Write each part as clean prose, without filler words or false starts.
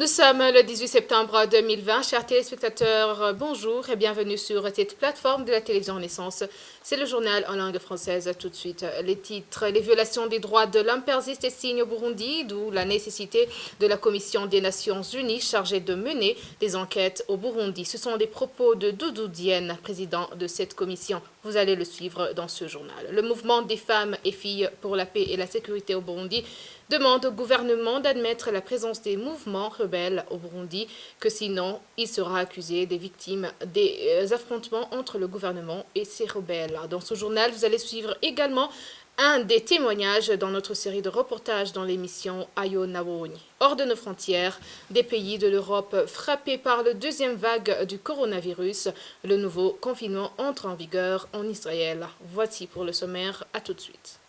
Nous sommes le 18 septembre 2020. Chers téléspectateurs, bonjour et bienvenue sur cette plateforme de la télévision Renaissance. C'est le journal en langue française. Tout de suite, les titres. Les violations des droits de l'homme persistent et signent au Burundi, d'où la nécessité de la Commission des Nations Unies chargée de mener des enquêtes au Burundi. Ce sont les propos de Doudou Diène, président de cette commission. Vous allez le suivre dans ce journal. Le mouvement des femmes et filles pour la paix et la sécurité au Burundi demande au gouvernement d'admettre la présence des mouvements rebelles au Burundi, que sinon il sera accusé des victimes des affrontements entre le gouvernement et ces rebelles. Dans ce journal, vous allez suivre également un des témoignages dans notre série de reportages dans l'émission Ayo Nawoni. Hors de nos frontières, des pays de l'Europe frappés par la deuxième vague du coronavirus, le nouveau confinement entre en vigueur en Israël. Voici pour le sommaire, à tout de suite.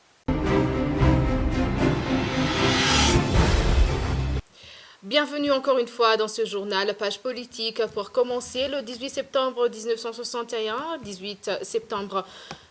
Bienvenue encore une fois dans ce journal, page politique pour commencer le 18 septembre 1961, 18 septembre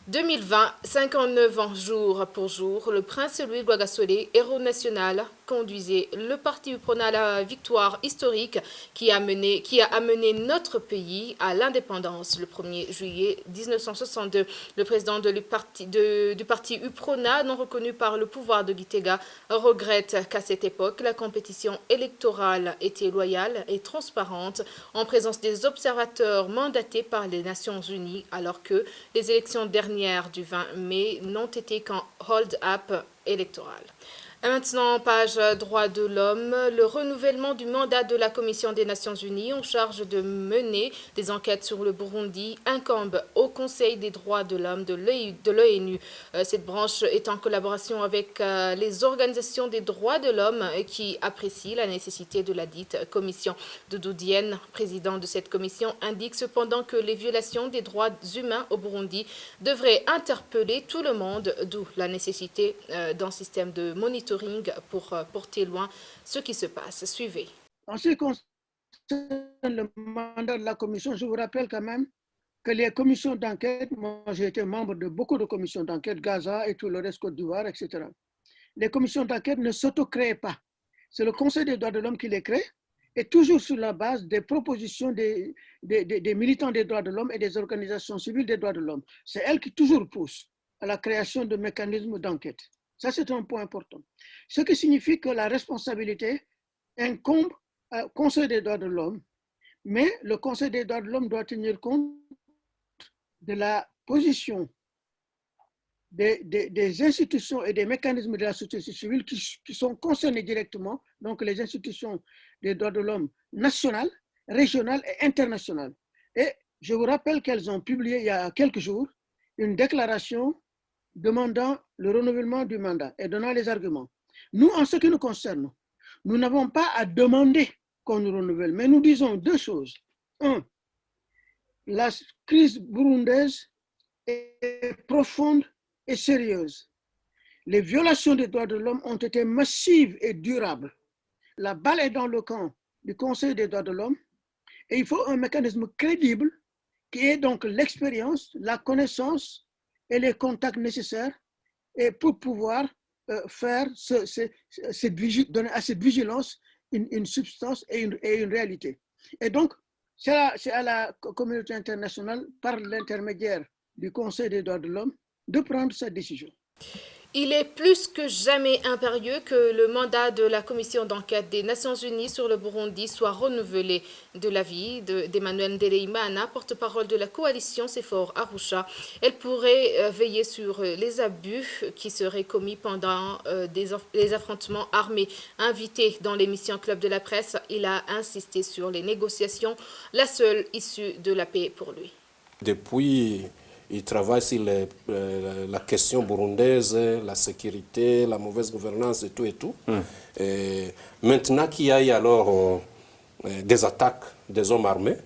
2020, 59 ans jour pour jour, le prince Louis Rwagasore, héros national, conduisait le parti UPRONA à la victoire historique qui a amené notre pays à l'indépendance le 1er juillet 1962. Le président du parti UPRONA, non reconnu par le pouvoir de Gitega, regrette qu'à cette époque, la compétition électorale était loyale et transparente en présence des observateurs mandatés par les Nations Unies, alors que les élections dernières du 20 mai n'ont été qu'un hold-up électoral. Et maintenant, page droits de l'homme, le renouvellement du mandat de la Commission des Nations Unies en charge de mener des enquêtes sur le Burundi incombe au Conseil des droits de l'homme de l'ONU. Cette branche est en collaboration avec les organisations des droits de l'homme qui apprécient la nécessité de la dite commission. Doudou Diène, président de cette commission, indique cependant que les violations des droits humains au Burundi devraient interpeller tout le monde, d'où la nécessité d'un système de monitoring pour porter loin ce qui se passe. Suivez. En ce qui concerne le mandat de la commission, je vous rappelle quand même que les commissions d'enquête, moi j'ai été membre de beaucoup de commissions d'enquête, Gaza et tout le reste, Côte d'Ivoire, etc. Les commissions d'enquête ne s'auto-créent pas. C'est le Conseil des droits de l'homme qui les crée, et toujours sur la base des propositions des militants des droits de l'homme et des organisations civiles des droits de l'homme. C'est elles qui toujours poussent à la création de mécanismes d'enquête. Ça, c'est un point important. Ce qui signifie que la responsabilité incombe au Conseil des droits de l'homme, mais le Conseil des droits de l'homme doit tenir compte de la position des institutions et des mécanismes de la société civile qui sont concernés directement, donc les institutions des droits de l'homme nationales, régionales et internationales. Et je vous rappelle qu'elles ont publié il y a quelques jours une déclaration demandant le renouvellement du mandat et donnant les arguments. Nous, en ce qui nous concerne, nous n'avons pas à demander qu'on nous renouvelle, mais nous disons deux choses. Un, la crise burundaise est profonde et sérieuse. Les violations des droits de l'homme ont été massives et durables. La balle est dans le camp du Conseil des droits de l'homme et il faut un mécanisme crédible qui est donc l'expérience, la connaissance et les contacts nécessaires et pour pouvoir faire donner à cette vigilance une substance et une réalité. Et donc, c'est à la communauté internationale, par l'intermédiaire du Conseil des droits de l'homme, de prendre cette décision. Il est plus que jamais impérieux que le mandat de la commission d'enquête des Nations Unies sur le Burundi soit renouvelé. De l'avis d'Emmanuel Ndereimana, porte-parole de la coalition CEFOR Arusha, elle pourrait veiller sur les abus qui seraient commis pendant les affrontements armés. Invité dans l'émission Club de la Presse, il a insisté sur les négociations, la seule issue de la paix pour lui. Depuis il travaille sur la question burundaise, la sécurité, la mauvaise gouvernance et tout et tout. Et maintenant qu'il y a eu alors des attaques des hommes armés,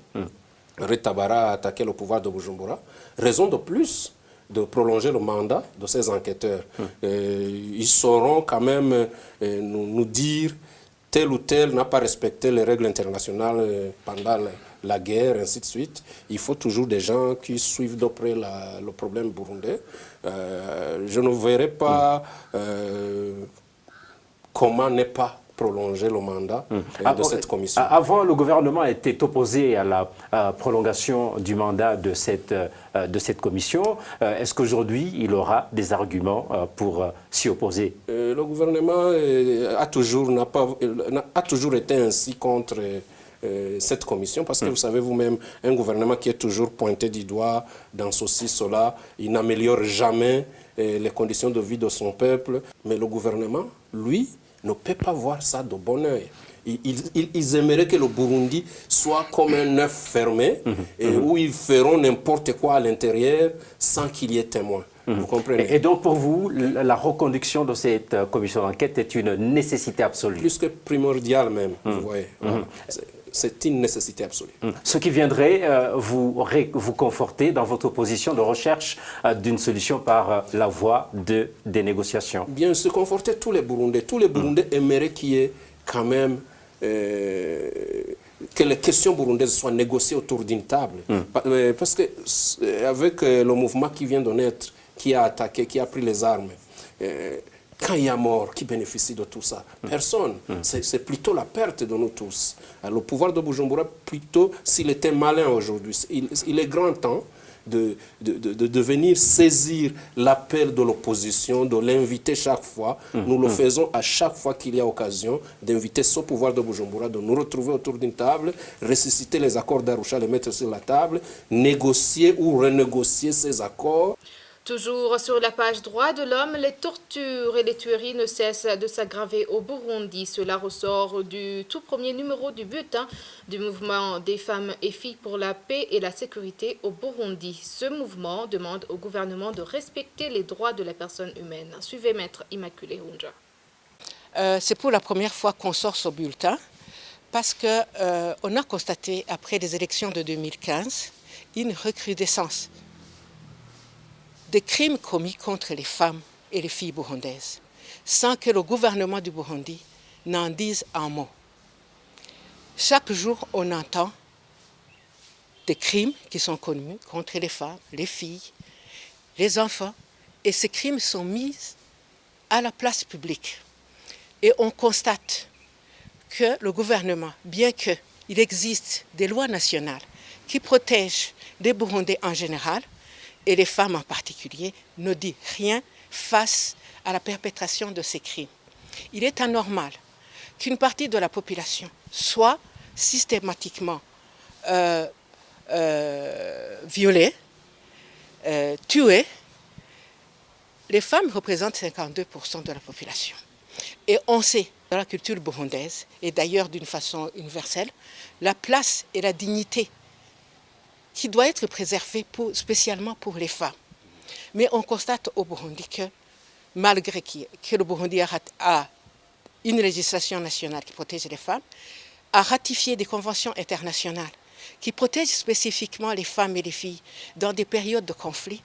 Retabara a attaqué le pouvoir de Bujumbura, raison de plus de prolonger le mandat de ces enquêteurs. Ils sauront quand même nous dire tel ou tel n'a pas respecté les règles internationales pendant la guerre, ainsi de suite. Il faut toujours des gens qui suivent de près le problème burundais. Je ne verrai pas comment ne pas prolonger le mandat de cette commission. Avant, le gouvernement était opposé à la prolongation du mandat de cette commission. Est-ce qu'aujourd'hui, il aura des arguments pour s'y opposer? Le gouvernement a toujours été ainsi contre cette commission, parce que vous savez vous-même, un gouvernement qui est toujours pointé du doigt dans ceci, cela, il n'améliore jamais les conditions de vie de son peuple. Mais le gouvernement, lui, ne peut pas voir ça de bon oeil. Ils aimeraient que le Burundi soit comme un œuf fermé, où ils feront n'importe quoi à l'intérieur sans qu'il y ait témoin. Vous comprenez? Et donc pour vous, la reconduction de cette commission d'enquête est une nécessité absolue? Plus que primordiale même, vous voyez. Voilà. C'est une nécessité absolue. Ce qui viendrait vous conforter dans votre position de recherche d'une solution par la voie des négociations? Bien, se conforter tous les Burundais. Tous les Burundais aimeraient qu'il y ait quand même que les questions burundaises soient négociées autour d'une table. Parce que avec le mouvement qui vient de naître, qui a attaqué, qui a pris les armes, quand il y a mort, qui bénéficie de tout ça? Personne. C'est plutôt la perte de nous tous. Alors, le pouvoir de Bujumbura, plutôt, s'il était malin aujourd'hui, il est grand temps de venir saisir l'appel de l'opposition, de l'inviter chaque fois. Nous le faisons à chaque fois qu'il y a occasion d'inviter ce pouvoir de Bujumbura, de nous retrouver autour d'une table, ressusciter les accords d'Arusha, les mettre sur la table, négocier ou renégocier ces accords. Toujours sur la page droit de l'homme, les tortures et les tueries ne cessent de s'aggraver au Burundi. Cela ressort du tout premier numéro du bulletin du mouvement des femmes et filles pour la paix et la sécurité au Burundi. Ce mouvement demande au gouvernement de respecter les droits de la personne humaine. Suivez Maître Immaculée Hunja. C'est pour la première fois qu'on sort ce bulletin parce qu'on a constaté après les élections de 2015 une recrudescence des crimes commis contre les femmes et les filles burundaises, sans que le gouvernement du Burundi n'en dise un mot. Chaque jour, on entend des crimes qui sont commis contre les femmes, les filles, les enfants, et ces crimes sont mis à la place publique. Et on constate que le gouvernement, bien qu'il existe des lois nationales qui protègent les Burundais en général, et les femmes en particulier, ne dit rien face à la perpétration de ces crimes. Il est anormal qu'une partie de la population soit systématiquement violée, tuée. Les femmes représentent 52% de la population. Et on sait, dans la culture burundaise, et d'ailleurs d'une façon universelle, la place et la dignité qui doit être préservé spécialement pour les femmes. Mais on constate au Burundi que, malgré que le Burundi a une législation nationale qui protège les femmes, a ratifié des conventions internationales qui protègent spécifiquement les femmes et les filles dans des périodes de conflit,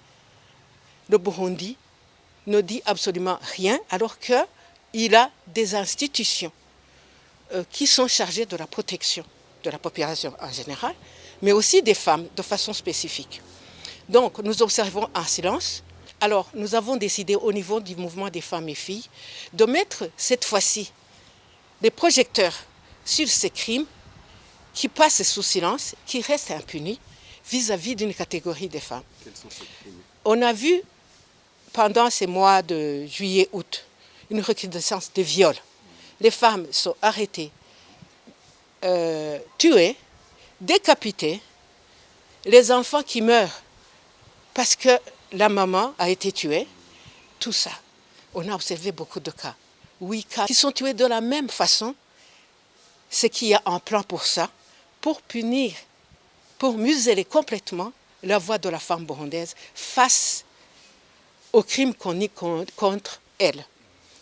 le Burundi ne dit absolument rien, alors qu'il a des institutions qui sont chargées de la protection de la population en général, mais aussi des femmes de façon spécifique. Donc nous observons en silence. Alors nous avons décidé au niveau du mouvement des femmes et filles de mettre cette fois-ci des projecteurs sur ces crimes qui passent sous silence, qui restent impunis vis-à-vis d'une catégorie de femmes. Quels sont ces crimes? On a vu pendant ces mois de juillet-août une recrudescence de viols. Les femmes sont arrêtées, tuées, décapités, les enfants qui meurent parce que la maman a été tuée, tout ça. On a observé beaucoup de cas. 8 cas qui sont tués de la même façon. C'est qu'il y a un plan pour ça, pour punir, pour museler complètement la voix de la femme burundaise face aux crimes commis contre elle.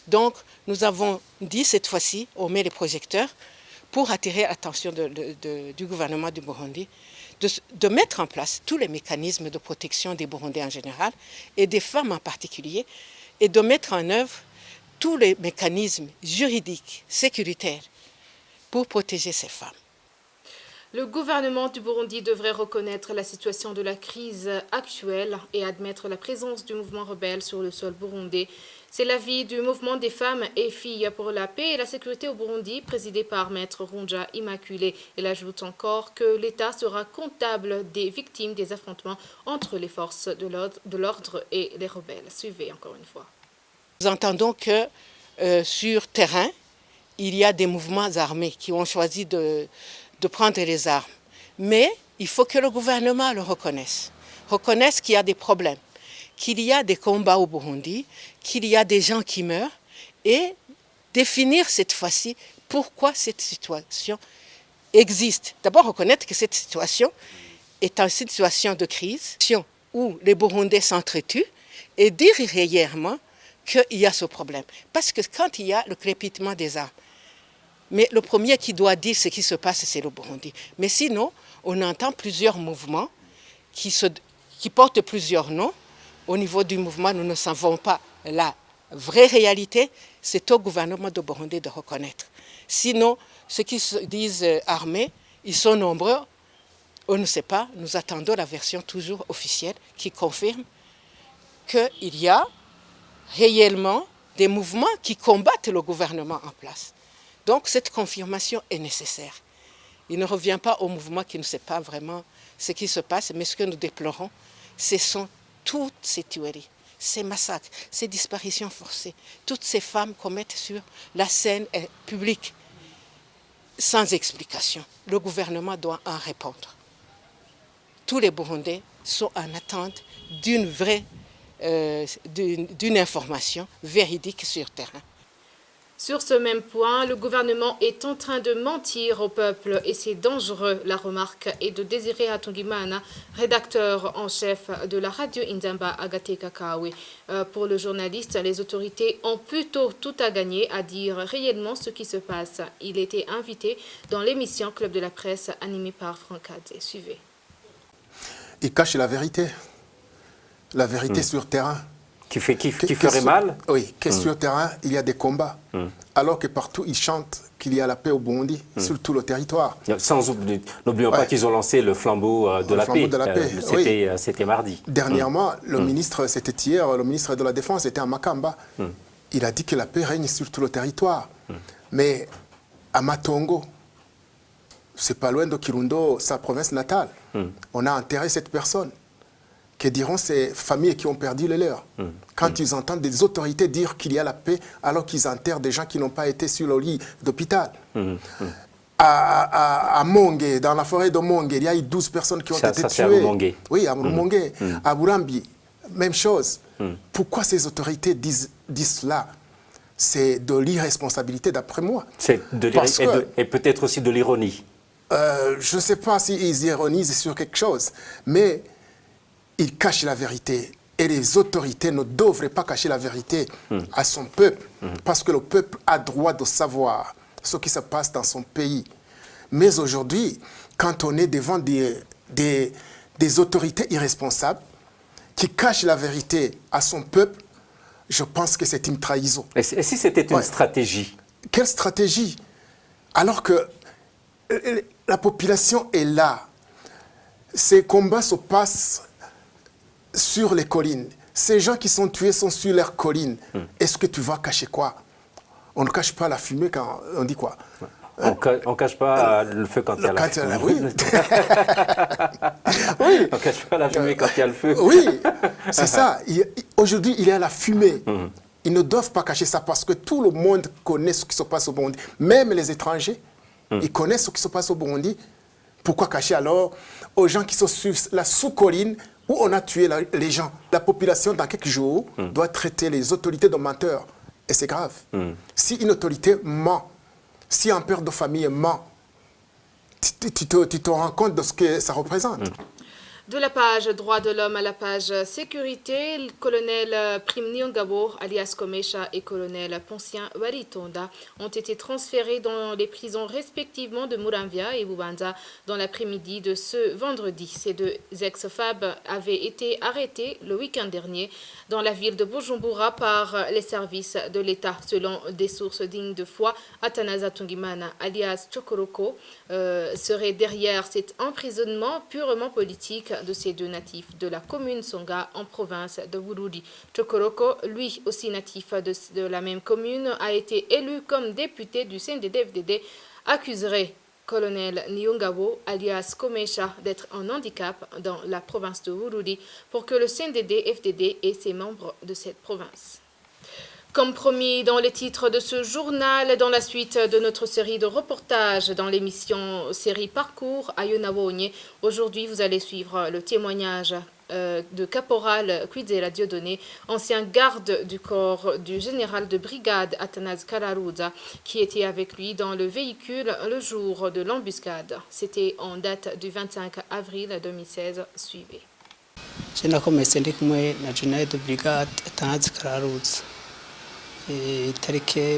Donc, nous avons dit cette fois-ci, on met les projecteurs, pour attirer l'attention du gouvernement du Burundi, de mettre en place tous les mécanismes de protection des Burundais en général et des femmes en particulier, et de mettre en œuvre tous les mécanismes juridiques, sécuritaires, pour protéger ces femmes. Le gouvernement du Burundi devrait reconnaître la situation de la crise actuelle et admettre la présence du mouvement rebelle sur le sol burundais. C'est l'avis du mouvement des femmes et filles pour la paix et la sécurité au Burundi, présidé par Maître Ronja Immaculée. Elle ajoute encore que l'État sera comptable des victimes des affrontements entre les forces de l'ordre et les rebelles. Suivez encore une fois. Nous entendons que sur terrain, il y a des mouvements armés qui ont choisi de prendre les armes. Mais il faut que le gouvernement le reconnaisse qu'il y a des problèmes, qu'il y a des combats au Burundi, qu'il y a des gens qui meurent, et définir cette fois-ci pourquoi cette situation existe. D'abord, reconnaître que cette situation est une situation de crise, où les Burundais s'entretuent, et dire régulièrement qu'il y a ce problème. Parce que quand il y a le crépitement des armes, mais le premier qui doit dire ce qui se passe, c'est le Burundi. Mais sinon, on entend plusieurs mouvements qui portent plusieurs noms. Au niveau du mouvement, nous ne savons pas la vraie réalité. C'est au gouvernement de Burundi de reconnaître. Sinon, ceux qui se disent armés, ils sont nombreux. On ne sait pas. Nous attendons la version toujours officielle qui confirme qu'il y a réellement des mouvements qui combattent le gouvernement en place. Donc cette confirmation est nécessaire. Il ne revient pas au mouvement qui ne sait pas vraiment ce qui se passe, mais ce que nous déplorons, ce sont toutes ces tueries, ces massacres, ces disparitions forcées. Toutes ces femmes commettent sur la scène publique sans explication. Le gouvernement doit en répondre. Tous les Burundais sont en attente d'une vraie d'une information véridique sur terrain. Sur ce même point, le gouvernement est en train de mentir au peuple et c'est dangereux. La remarque est de Désiré Hatungimana, rédacteur en chef de la radio Inzamba Agate Kakawe. Pour le journaliste, les autorités ont plutôt tout à gagner à dire réellement ce qui se passe. Il était invité dans l'émission Club de la presse animée par Franck Adé. Suivez. Il cache la vérité sur terrain. Qui ferait mal? Oui, que sur terrain, il y a des combats. Alors que partout, ils chantent qu'il y a la paix au Burundi, sur tout le territoire. N'oublions pas qu'ils ont lancé le flambeau de la paix. C'était mardi. Dernièrement, le ministre, c'était hier, le ministre de la Défense était à Makamba. Il a dit que la paix règne sur tout le territoire. Mais à Matongo, c'est pas loin de Kirundo, sa province natale, on a enterré cette personne. Que diront ces familles qui ont perdu les leurs quand ils entendent des autorités dire qu'il y a la paix alors qu'ils enterrent des gens qui n'ont pas été sur le lit d'hôpital. À Mongue, dans la forêt de Mongue, il y a eu 12 personnes qui ont été tuées. À Rumongue. Oui, à Rumongue. À Burambi, même chose. Pourquoi ces autorités disent cela? C'est de l'irresponsabilité d'après moi. Et peut-être aussi de l'ironie. Je ne sais pas s'ils ironisent sur quelque chose, mais il cache la vérité. Et les autorités ne devraient pas cacher la vérité à son peuple, parce que le peuple a droit de savoir ce qui se passe dans son pays. Mais aujourd'hui, quand on est devant des autorités irresponsables qui cachent la vérité à son peuple, je pense que c'est une trahison. Et si c'était une stratégie? Quelle stratégie? Alors que la population est là. Ces combats se passent sur les collines. Ces gens qui sont tués sont sur leurs collines. Est-ce que tu vas cacher quoi? On ne cache pas la fumée quand on dit quoi? On ne cache pas le feu quand il y a la fumée. Oui. Oui. On ne cache pas la fumée quand il y a le feu. Oui, c'est ça. Aujourd'hui, il y a la fumée. Ils ne doivent pas cacher ça parce que tout le monde connaît ce qui se passe au Burundi. Même les étrangers, ils connaissent ce qui se passe au Burundi. Pourquoi cacher alors aux gens qui sont sur la sous-colline où on a tué les gens? La population, dans quelques jours, doit traiter les autorités de menteurs. Et c'est grave. Si une autorité ment, si un père de famille ment, tu te rends compte de ce que ça représente. De la page droit de l'homme à la page sécurité, le colonel Prime Nyongabo, alias Komesha, et colonel Poncien Waritonda ont été transférés dans les prisons respectivement de Muramvya et Bubanza dans l'après-midi de ce vendredi. Ces deux ex-FAB avaient été arrêtés le week-end dernier dans la ville de Bujumbura par les services de l'État. Selon des sources dignes de foi, Atanaza Tungimana, alias Chokoroko, serait derrière cet emprisonnement purement politique de ces deux natifs de la commune Songa en province de Bururi. Chokoroko, lui aussi natif de la même commune, a été élu comme député du CNDD-FDD, accuserait colonel Nyongabo, alias Komesha, d'être un handicap dans la province de Bururi pour que le CNDD-FDD ait ses membres de cette province. Comme promis dans les titres de ce journal, dans la suite de notre série de reportages dans l'émission série Parcours à Yonawonye, aujourd'hui vous allez suivre le témoignage de caporal Kwizera Dieudonné, ancien garde du corps du général de brigade Athanase Kararuza, qui était avec lui dans le véhicule le jour de l'embuscade. C'était en date du 25 avril 2016. Suivez.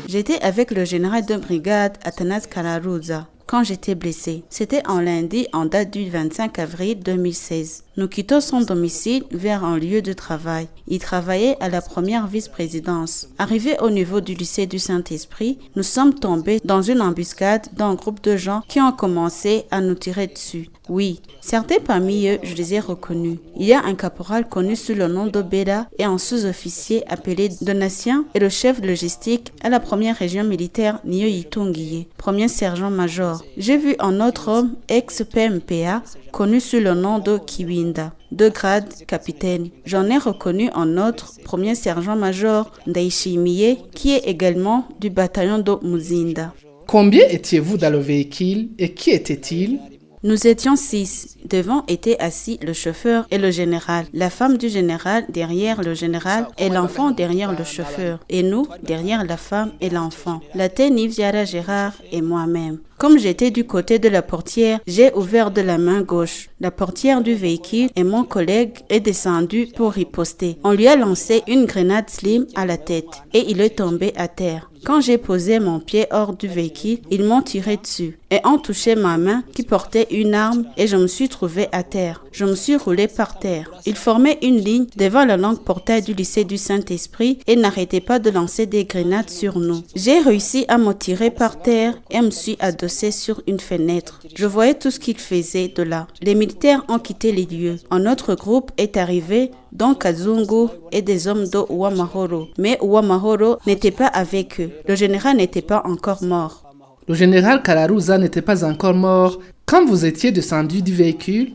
J'étais avec le général de brigade Athanase Kararuza quand j'étais blessé. C'était en lundi en date du 25 avril 2016. Nous quittons son domicile vers un lieu de travail. Il travaillait à la première vice-présidence. Arrivé au niveau du lycée du Saint-Esprit, nous sommes tombés dans une embuscade d'un groupe de gens qui ont commencé à nous tirer dessus. Oui, certains parmi eux, je les ai reconnus. Il y a un caporal connu sous le nom d'Obeda et un sous-officier appelé Donatien et le chef logistique à la première région militaire Nyoyitongiye, premier sergent-major. J'ai vu un autre homme ex-PMPA connu sous le nom de Kiwinda, de grade capitaine. J'en ai reconnu un autre premier sergent-major Ndaishimiye qui est également du bataillon de Muzinda. Combien étiez-vous dans le véhicule et qui était-il? Nous étions 6. Devant étaient assis le chauffeur et le général. La femme du général derrière le général et l'enfant derrière le chauffeur. Et nous derrière la femme et l'enfant. La Niviara Gérard et moi-même. Comme j'étais du côté de la portière, j'ai ouvert de la main gauche la portière du véhicule et mon collègue est descendu pour riposter. On lui a lancé une grenade slim à la tête et il est tombé à terre. Quand j'ai posé mon pied hors du véhicule, ils m'ont tiré dessus et ont touché ma main qui portait une arme et je me suis trouvé à terre. Je me suis roulé par terre. Ils formaient une ligne devant le long portail du lycée du Saint-Esprit et n'arrêtaient pas de lancer des grenades sur nous. J'ai réussi à me tirer par terre et me suis adossé sur une fenêtre. Je voyais tout ce qu'ils faisaient de là. Les militaires ont quitté les lieux. Un autre groupe est arrivé, dont Kazungu et des hommes de Uwamahoro. Mais Uwamahoro n'était pas avec eux. Le général n'était pas encore mort. Le général Kararuza n'était pas encore mort quand vous étiez descendu du véhicule?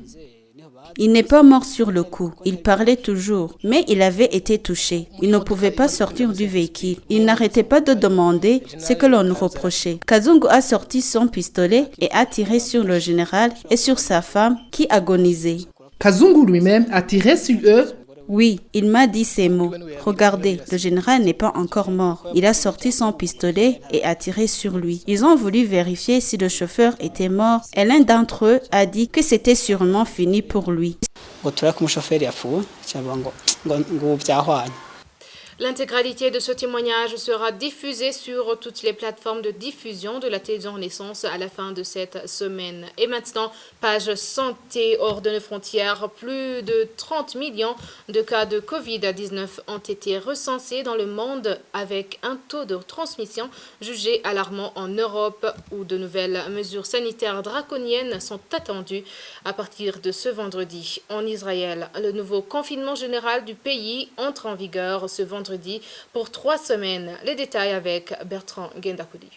Il n'est pas mort sur le coup. Il parlait toujours, mais il avait été touché. Il ne pouvait pas sortir du véhicule. Il n'arrêtait pas de demander ce que l'on nous reprochait. Kazungu a sorti son pistolet et a tiré sur le général et sur sa femme qui agonisait. Kazungu lui-même a tiré sur eux? Oui, il m'a dit ces mots. Regardez, le général n'est pas encore mort. Il a sorti son pistolet et a tiré sur lui. Ils ont voulu vérifier si le chauffeur était mort et l'un d'entre eux a dit que c'était sûrement fini pour lui. L'intégralité de ce témoignage sera diffusée sur toutes les plateformes de diffusion de la télévision Renaissance à la fin de cette semaine. Et maintenant, page santé hors de nos frontières. Plus de 30 millions de cas de Covid-19 ont été recensés dans le monde avec un taux de transmission jugé alarmant en Europe où de nouvelles mesures sanitaires draconiennes sont attendues à partir de ce vendredi. En Israël, le nouveau confinement général du pays entre en vigueur ce vendredi pour 3 semaines. Les détails avec Bertrand Gendakoudi.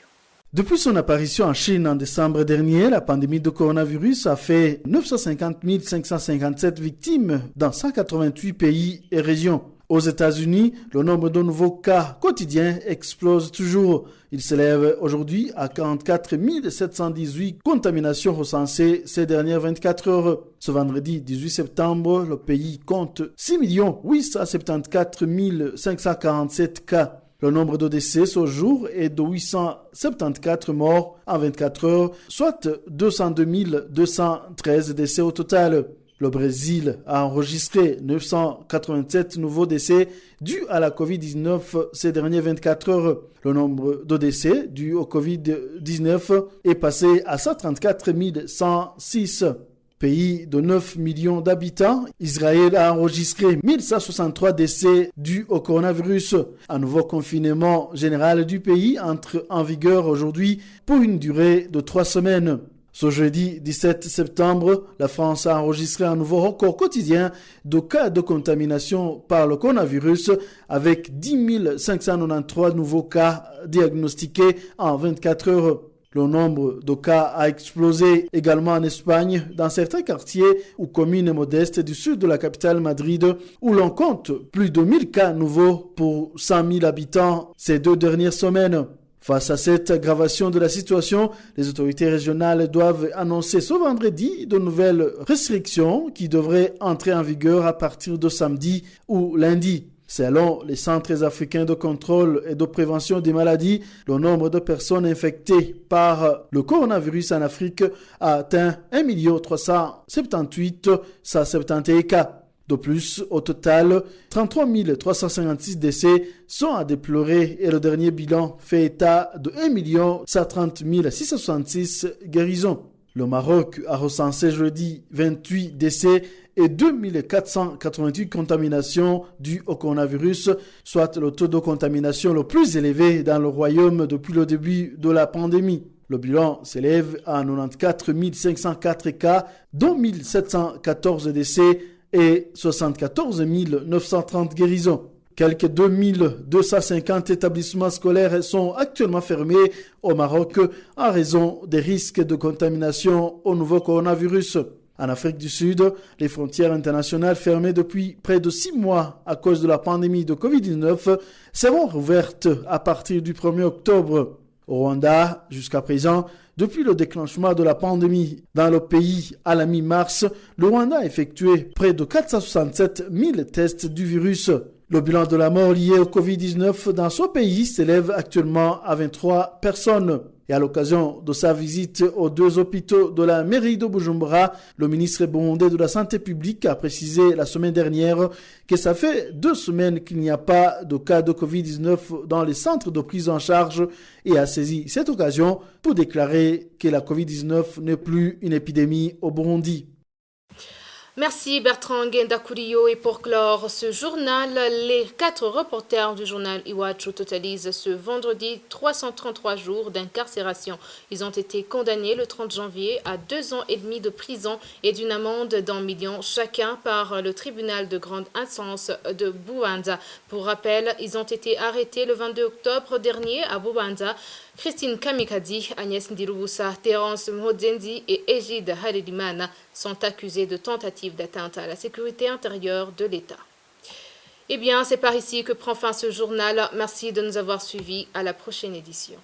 Depuis son apparition en Chine en décembre dernier, la pandémie de coronavirus a fait 950 557 victimes dans 188 pays et régions. Aux États-Unis, le nombre de nouveaux cas quotidiens explose toujours. Il s'élève aujourd'hui à 44 718 contaminations recensées ces dernières 24 heures. Ce vendredi 18 septembre, le pays compte 6 874 547 cas. Le nombre de décès ce jour est de 874 morts en 24 heures, soit 202 213 décès au total. Le Brésil a enregistré 987 nouveaux décès dus à la Covid-19 ces dernières 24 heures. Le nombre de décès dus au Covid-19 est passé à 134 106. Pays de 9 millions d'habitants, Israël a enregistré 1163 décès dus au coronavirus. Un nouveau confinement général du pays entre en vigueur aujourd'hui pour une durée de 3 semaines. Ce jeudi 17 septembre, la France a enregistré un nouveau record quotidien de cas de contamination par le coronavirus avec 10 593 nouveaux cas diagnostiqués en 24 heures. Le nombre de cas a explosé également en Espagne, dans certains quartiers ou communes modestes du sud de la capitale Madrid, où l'on compte plus de 1000 cas nouveaux pour 100 000 habitants ces 2 dernières semaines. Face à cette aggravation de la situation, les autorités régionales doivent annoncer ce vendredi de nouvelles restrictions qui devraient entrer en vigueur à partir de samedi ou lundi. Selon les centres africains de contrôle et de prévention des maladies, le nombre de personnes infectées par le coronavirus en Afrique a atteint 1 378 171 cas. De plus, au total, 33 356 décès sont à déplorer et le dernier bilan fait état de 1 130 666 guérisons. Le Maroc a recensé jeudi 28 décès et 2488 contaminations dues au coronavirus, soit le taux de contamination le plus élevé dans le royaume depuis le début de la pandémie. Le bilan s'élève à 94 504 cas, dont 1714 décès et 74 930 guérisons. Quelques 2250 établissements scolaires sont actuellement fermés au Maroc en raison des risques de contamination au nouveau coronavirus. En Afrique du Sud, les frontières internationales fermées depuis près de 6 mois à cause de la pandémie de Covid-19 seront rouvertes à partir du 1er octobre. Au Rwanda, jusqu'à présent, depuis le déclenchement de la pandémie dans le pays à la mi-mars, le Rwanda a effectué près de 467 000 tests du virus. Le bilan de la mort liée au Covid-19 dans ce pays s'élève actuellement à 23 personnes. Et à l'occasion de sa visite aux 2 hôpitaux de la mairie de Bujumbura, le ministre burundais de la Santé publique a précisé la semaine dernière que ça fait 2 semaines qu'il n'y a pas de cas de Covid-19 dans les centres de prise en charge et a saisi cette occasion pour déclarer que la Covid-19 n'est plus une épidémie au Burundi. Merci Bertrand Ngendakurio. Et pour clore ce journal, les 4 reporters du journal Iwachu totalisent ce vendredi 333 jours d'incarcération. Ils ont été condamnés le 30 janvier à 2 ans et demi de prison et d'une amende d'1 million chacun par le tribunal de grande instance de Bubanza. Pour rappel, ils ont été arrêtés le 22 octobre dernier à Bubanza. Christine Kamikadi, Agnès Ndirubusa, Terence Mhodzendi et Égide Haredimana sont accusés de tentative d'atteinte à la sécurité intérieure de l'État. Eh bien, c'est par ici que prend fin ce journal. Merci de nous avoir suivis. À la prochaine édition.